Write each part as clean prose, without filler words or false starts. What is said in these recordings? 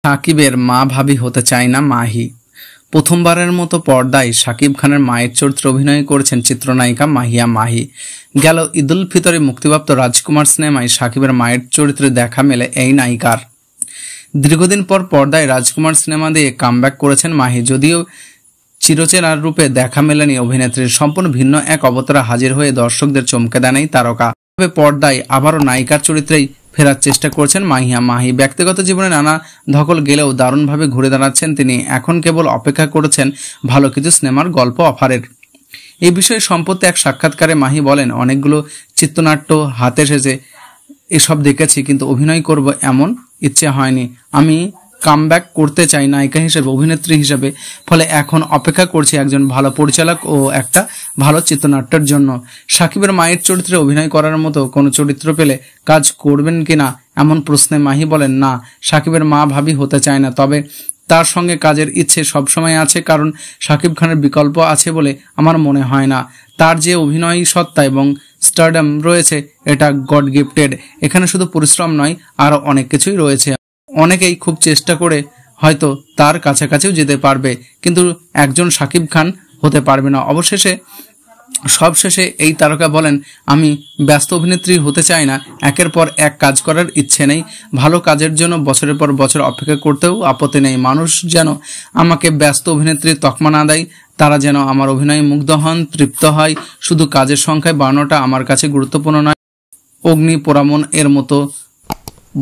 সাকিবের মা ভাবি হতে চায় না মাহি। প্রথমবারের মতো পর্দায় সাকিব খানের মায়ের চরিত্রে অভিনয় করেছেন চিত্রনায়িকা মাহিয়া মাহি। গেল ঈদুল ফিতরে মুক্তিপ্রাপ্ত রাজকুমার সিনেমায় সাকিবের মায়ের চরিত্রে দেখা মেলে এই নায়িকার। দীর্ঘদিন পর পর্দায় রাজকুমার সিনেমা দিয়ে কামব্যাক করেছেন মাহি। যদিও চিরচেনার রূপে দেখা মেলেনি অভিনেত্রীর, সম্পূর্ণ ভিন্ন এক অবতারে হাজির হয়ে দর্শকদের চমকে দেন এই তারকা। তবে পর্দায় আবারও নায়িকার চরিত্রেই ফেরার চেষ্টা করছেন মাহিয়া মাহি। ব্যক্তিগত জীবনে নানা ধকল গেলেও দারুণভাবে ঘুরে দাঁড়াচ্ছেন তিনি। এখন কেবল অপেক্ষা করেছেন ভালো কিছু সিনেমার গল্প অফারের। এই বিষয়ে সম্প্রতি এক সাক্ষাৎকারে মাহি বলেন, অনেকগুলো চিত্রনাট্য হাতে এসেছে, এসব দেখেছি, কিন্তু অভিনয় করব এমন ইচ্ছে হয়নি। আমি কামব্যাক করতে চাই নায়িকা হিসেবে, অভিনেত্রী হিসেবে। ফলে এখন অপেক্ষা করছি একজন ভালো পরিচালক ও একটা ভালো চিত্রনাট্যের জন্য। সাকিবের মায়ের চরিত্রে অভিনয় করার মতো কোনো চরিত্র পেলে কাজ করবেন কিনা এমন প্রশ্নে মাহি বলেন, না, সাকিবের মা ভাবি হতে চায় না, তবে তার সঙ্গে কাজের ইচ্ছে সবসময় আছে, কারণ সাকিব খানের বিকল্প আছে বলে আমার মনে হয় না। তার যে অভিনয় সত্তা এবং স্টারডাম রয়েছে, এটা গড গিফটেড। এখানে শুধু পরিশ্রম নয়, আরও অনেক কিছুই রয়েছে। অনেকেই খুব চেষ্টা করে হয়তো তার কাছাকাছিও যেতে পারবে, কিন্তু একজন সাকিব খান হতে পারবে না। সবশেষে এই তারকা বলেন, আমি ব্যস্ত অভিনেত্রী হতে চাই না, একের পর এক কাজ করার ইচ্ছে নেই। ভালো কাজের জন্য বছরের পর বছর অপেক্ষা করতেও আপত্তি নেই। মানুষ যেন আমাকে ব্যস্ত অভিনেত্রীর তকমা না দেয়, তারা যেন আমার অভিনয়ে মুগ্ধ হন, তৃপ্ত হয়। শুধু কাজের সংখ্যায় বাড়ানোটা আমার কাছে গুরুত্বপূর্ণ নয়। অগ্নি পোড়ামন এর মতো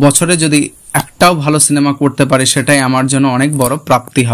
বছরে যদি একটাও ভালো সিনেমা করতে পারে, সেটাই আমার জন্য অনেক বড় প্রাপ্তি হবে।